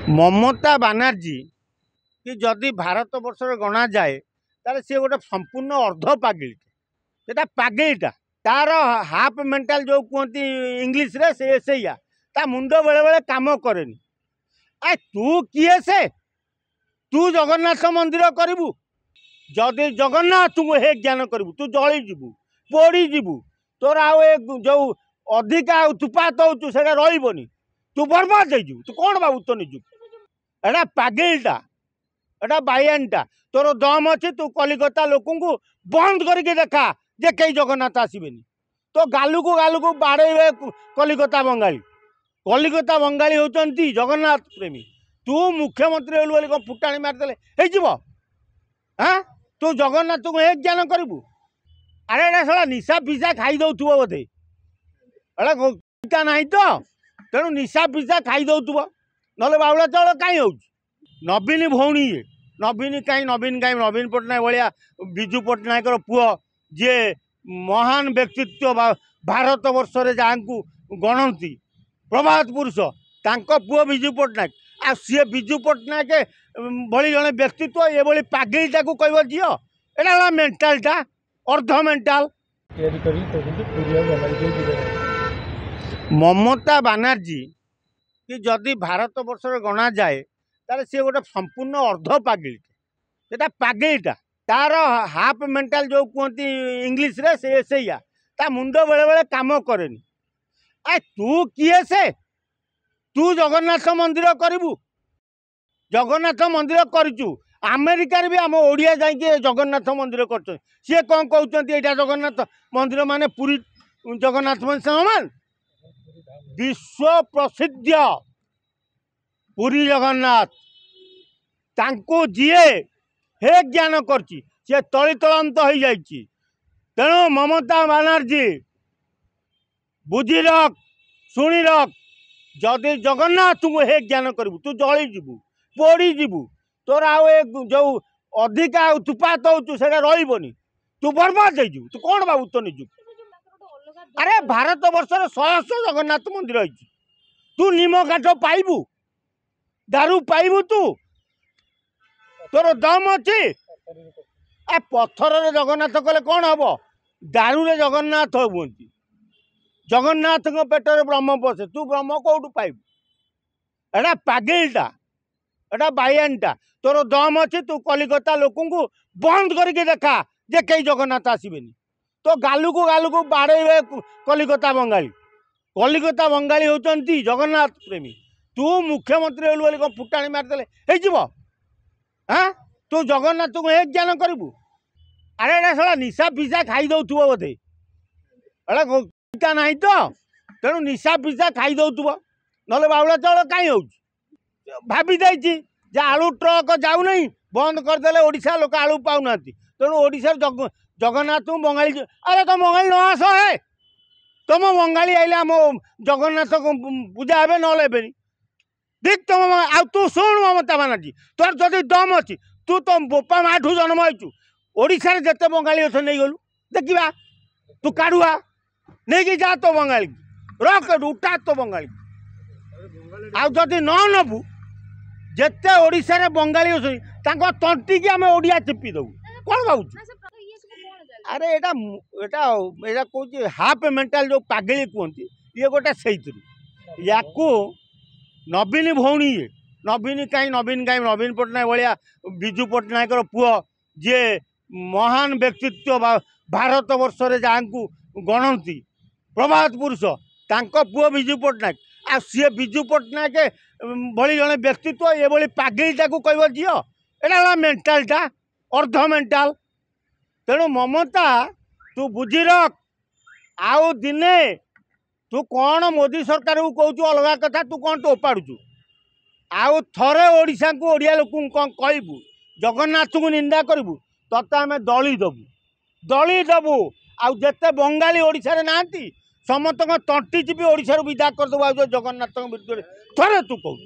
ममता बानार्जी कि जदि भारत वर्ष गणा जाए तार सी गोटे संपूर्ण अर्ध पागिलटा पागिलटा तार हाफ मेंटाल जो कहती इंग्लीश रे से एसैया ता मुंड बेले बेले काम करेनी। आ तू किए से तू जगन्नाथ मंदिर करू जदि जगन्नाथ तू हे ज्ञान करू तू जली जीवु पोड़ी जीवु तोर आउ जो अधिका उत्पात हो रही तू बर्बाद हो तू कौन बाबू तो निजु एटा पागिलटा एटा बायानटा तोर दम अच्छी तू कलिकता लोक बंद करके देखा जे कई जगन्नाथ आसबेनि तो गालू को बाड़े कलिकता बंगाली होती जगन्नाथ प्रेमी तू मुख्यमंत्री होलु बोली कौन फुटाणी मारिदेले हाँ तू जगन्नाथ को एक ज्ञान करू अरे एटा साला निशा पिशा खाई दौथुब बोधे एटा ना तो तेणु निशा पिशा खाई दौथुब नले बाउला चाउल कहीं हो नवीन भौणी ये नवीन कहीं नवीन पट्टनायक भाया विजु पट्टनायक पुओ जी महान व्यक्तित्व भारत वर्ष जहाँ गणती प्रभात पुरुष तांको पुओ विजु पट्टनायक आ सी विजु पट्टनायक भली जड़े व्यक्तित्व ये भली पागिलटा को कह झी एटा मेंटालटा अर्ध मेंटाल। ममता बानार्जी कि जदि भारत वर्ष गणा जाए तार सी गोटे संपूर्ण अर्ध पागिलटा पागिलटा तार हाफ मेंटाल जो कहती इंग्लीश रे से एसैया ता मुंड बेले बेले काम करेनी। आ तू किए से तू जगन्नाथ मंदिर करू जगन्नाथ मंदिर करूँ अमेरिका भी आम ओडिया जाइए जगन्नाथ मंदिर कर सी कौन कहते यहाँ जगन्नाथ मंदिर माने पूरी जगन्नाथ मंदिर समान विश्व प्रसिद्ध पुरी जगन्नाथ तांको जीए हे ज्ञान करची सी तलितलांत हो जाइए। तेणु ममता बानार्जी बुझी रख शुणी रख जदि जगन्नाथ तू हे ज्ञान करू तू जली जीवु पोड़ी जीवु तोर आउ जो अधिका उत्पात हो रही तू बर्बाद हो तू कौन बाबू तो निजु अरे भारत वर्ष 100 जगन्नाथ मंदिर होती तू निम काठ पाइबू दारू पाइबू तू तोर दम अच्छी आ पत्थर जगन्नाथ कले कौन हम दारू रे जगन्नाथ हूँ जगन्नाथ पेटर ब्रह्म पशे तू ब्रह्म कौटू पाइबू एटा पागिलटा एटा बायानटा तोर दम अच्छी तू कलिकता लोक बंद करके देखा जे कई जगन्नाथ आसबेनि तो गालू को बाड़े कलिकता बंगाली होती जगन्नाथ प्रेमी तू मुख्यमंत्री होलु बोली कौन फुटाणी मारिदेले हाँ तू जगन्नाथ को एक ज्ञान करू अरे एटा साला निशा पिशा खाई दौथुब बोधे एटा ना तो तेणु निशा पिशा खाई दौथुब नले बाउला चाउल कहीं हो भाभी जे आलू ट्रक जाऊ नहीं बंद करदे ओडिशा लोक आलू पाऊना तेणु ओडिशा जगन्नाथ बंगाली अरे तुम बंगाली न आस है तुम बंगाली आइले आम जगन्नाथ पूजा हे ना देख तुम आ तू शुण ममता बानार्जी तोर जदि दम अच्छी तू तो बोपा माठू जन्म होइचु ओडिशा जिते बंगाली अच्छे नहीं गलु देखा तू काढ़ुआ नहीं जा तो बंगाली रख उठा तो बंगाली आदि न नबू जिते ओडिशा रे बंगाली अच्छी तंटी की आम ओडिया चिपी दबू कौन भावुँ अरे एटा एटा एटा कौन हाफ मेंटाल जो पागिली कहती ये गोटे से या नवीन भौणी ये नवीन कहीं नवीन पट्टनायक भाया विजु पट्टनायक पुओ जी महान व्यक्तित्व भारत वर्ष जहाँ गणती प्रभात पुरुष तांको पुओ विजु पट्टनायक आ सी विजु पट्टनायक भली जड़े व्यक्तित्व ये भली पागिलटा को कह झी एटा मेंटालटा अर्ध मेंटाल। तेणु ममता तू बुझी रख आउ दिने तू कौन मोदी सरकार को कहूँ अलग कथा तू कौन तो ओपाड़ू आउ थरे ओडिशा को ओडिया लोक कौन कहबू जगन्नाथ को निंदा करू तते आम दली दबू आउ जेते बंगाली ओडिशा रे नांती समस्त तंटी चिपी ओडिशा विदा करदेबू जगन्नाथ विरुद्ध थरे तू कहू।